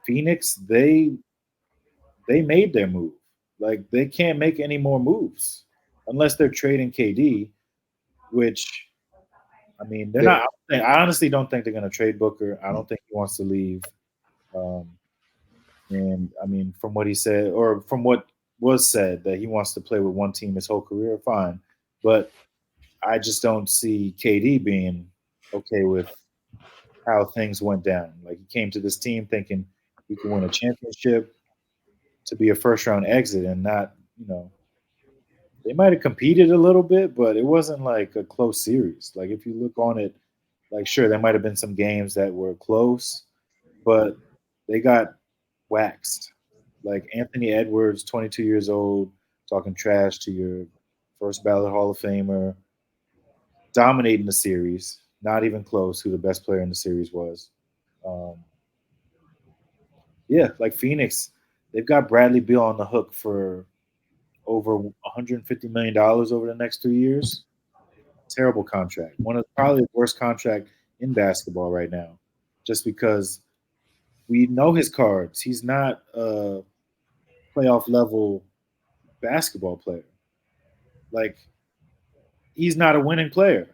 Phoenix, they made their move. Like they can't make any more moves unless they're trading KD, which I mean they're not. I honestly don't think they're going to trade Booker. I don't think he wants to leave. Um, and I mean, from what he said, or from what was said, that he wants to play with one team his whole career, fine. But I just don't see KD being okay with how things went down. Like he came to this team thinking he could win a championship to be a first round exit and not, they might have competed a little bit, but it wasn't like a close series. Like if you look on it, like sure there might have been some games that were close, but they got waxed. Like Anthony Edwards, 22 years old, talking trash to your first ballot Hall of Famer, dominating the series, not even close who the best player in the series was. Um, yeah, like Phoenix, they've got Bradley Beal on the hook for over $150 million over the next 3 years. Terrible contract. One of probably the worst contract in basketball right now, just because we know his cards. He's not a playoff level basketball player. Like he's not a winning player.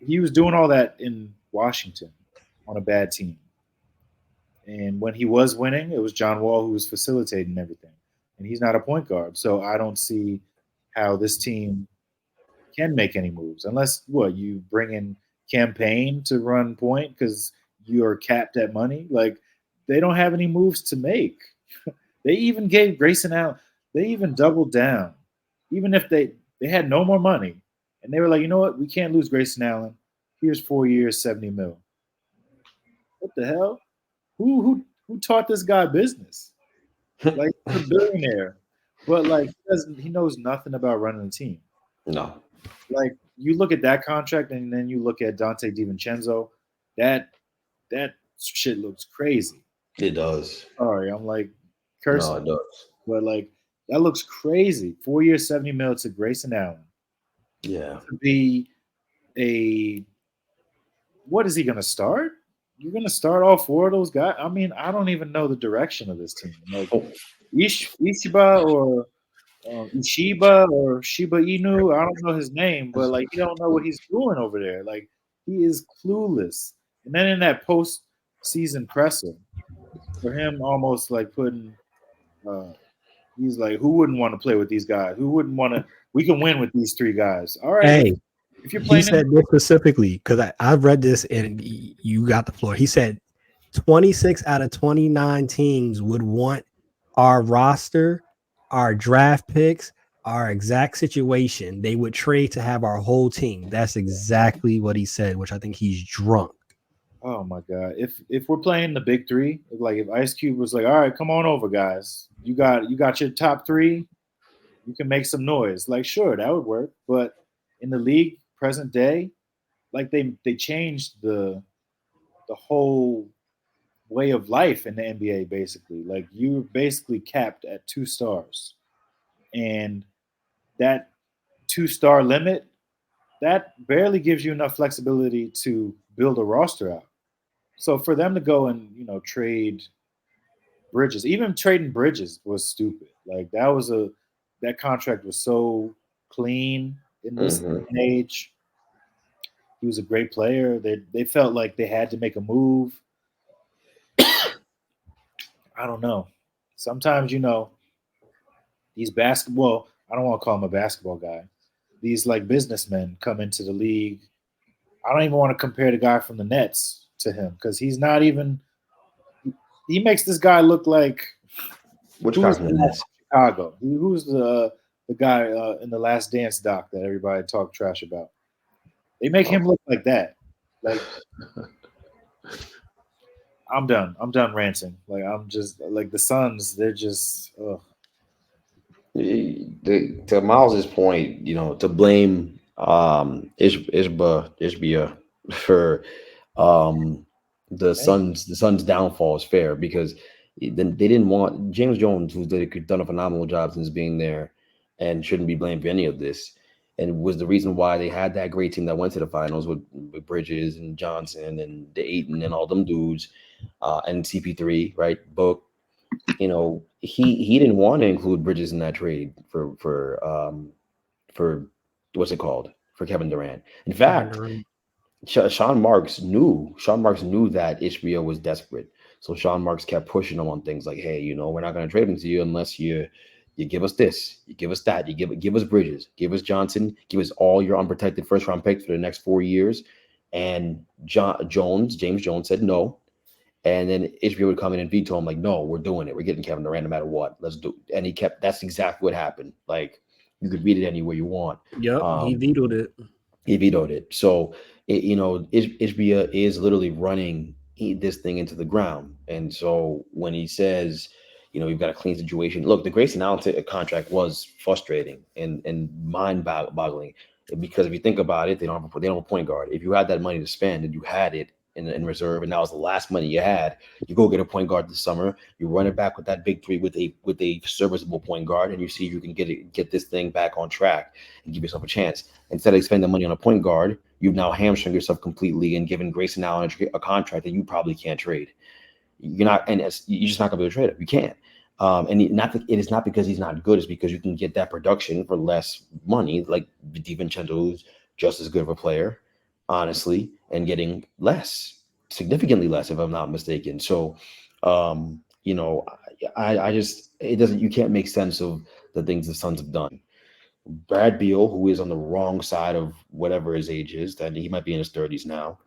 He was doing all that in Washington on a bad team. And when he was winning, it was John Wall who was facilitating everything. And he's not a point guard. So I don't see how this team can make any moves unless what you bring in campaign to run point because you're capped at money. Like they don't have any moves to make. They even gave Grayson Allen. They even doubled down, even if they had no more money, and they were like, you know what, we can't lose Grayson Allen. Here's 4 years, 70 mil. What the hell? Who taught this guy business? Like he's a billionaire, but like he knows nothing about running a team. No. Like you look at that contract, and then you look at Dante DiVincenzo. That shit looks crazy. It does. Sorry, I'm like cursing. No, it does. But like that looks crazy. 4 years, 70 mil to Grayson Allen. Yeah. To be a what is he gonna start? You're gonna start all four of those guys? I mean, I don't even know the direction of this team. Like Ishiba or Ishiba or Shiba Inu, I don't know his name, but like you don't know what he's doing over there. Like he is clueless. And then in that post season presser, for him almost like putting he's like, who wouldn't want to play with these guys? Who wouldn't want to? We can win with these three guys. All right. Hey, if you're he playing, said this specifically because I've read this and you got the floor. He said 26 out of 29 teams would want our roster, our draft picks, our exact situation. They would trade to have our whole team. That's exactly what he said, which I think he's drunk. oh my god, if we're playing the big three, like if Ice Cube was like, all right, come on over, guys. You got your top three. You can make some noise. Like, sure, that would work. But in the league present day, like they changed the whole way of life in the NBA basically. Like you're basically capped at 2 stars. And that 2 star limit, that barely gives you enough flexibility to build a roster out. So for them to go and, trade Bridges, even trading Bridges was stupid. Like that contract was so clean in this age. He was a great player. They felt like they had to make a move. I don't know. Sometimes, these basketball, I don't want to call him a basketball guy. These like businessmen come into the league. I don't even want to compare the guy from the Nets to him because he's not even. He makes this guy look like which guy from the Nets? Chicago. Who's the guy in the Last Dance doc that everybody talked trash about? They make him look like that. Like I'm done. I'm done ranting. Like I'm just like the Suns. They're just. Ugh. To Miles's point, to blame Ishbia for the Suns' downfall is fair because then they didn't want James Jones, who's done a phenomenal job since being there, and shouldn't be blamed for any of this. And was the reason why they had that great team that went to the finals with Bridges and Johnson and the Ayton and all them dudes. and CP3, right? Book, he didn't want to include Bridges in that trade for what's it called, for Kevin Durant. In Kevin fact, Durant. Sean Marks knew that HBO was desperate. So Sean Marks kept pushing him on things like, hey, we're not going to trade him to you unless you give us this, you give us that, you give us Bridges, give us Johnson, give us all your unprotected first round picks for the next 4 years. And James Jones said no. And then HBO would come in and veto him, like, no, we're doing it. We're getting Kevin Durant no matter what. Let's do it. And that's exactly what happened. Like, you could read it any way you want. Yep, he vetoed it. He vetoed it. So, Ishbia is literally running this thing into the ground. And so when he says, we've got a clean situation. Look, the Grayson Allen contract was frustrating and mind-boggling, because if you think about it, they don't have a point guard. If you had that money to spend and you had it in reserve, and that was the last money you had, you go get a point guard this summer. You run it back with that big three with a serviceable point guard, and you see if you can get this thing back on track and give yourself a chance. Instead of spending money on a point guard, you've now hamstring yourself completely and given Grayson Allen a contract that you probably can't trade. You're just not gonna be able to trade it. You can't. It is not because he's not good. It's because you can get that production for less money. Like DiVincenzo, who's just as good of a player, honestly, and getting less, significantly less, if I'm not mistaken. So, I just, it doesn't. You can't make sense of the things the Suns have done. Brad Beal, who is on the wrong side of whatever his age is, that he might be in his 30s now.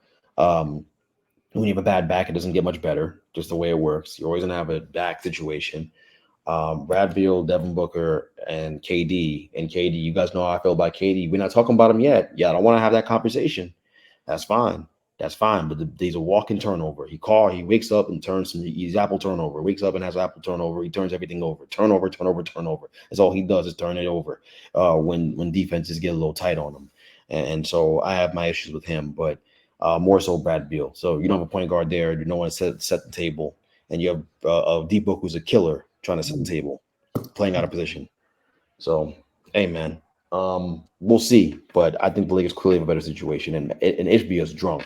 When you have a bad back, it doesn't get much better, just the way it works. You're always going to have a back situation. Brad Beal, Devin Booker, and KD. And KD, you guys know how I feel about KD. We're not talking about him yet. Yeah, I don't want to have that conversation. That's fine. That's fine. But he's a walking turnover. He wakes up and he's apple turnover. Wakes up and has apple turnover. He turns everything over. Turnover. That's all he does is turn it over when defenses get a little tight on him. And so I have my issues with him, but more so Brad Beal. So you don't have a point guard there. You don't want to set the table. And you have D Book, who's a killer, trying to set the table, playing out of position. So, hey, man, we'll see. But I think the Lakers clearly have a better situation. And HBO is drunk.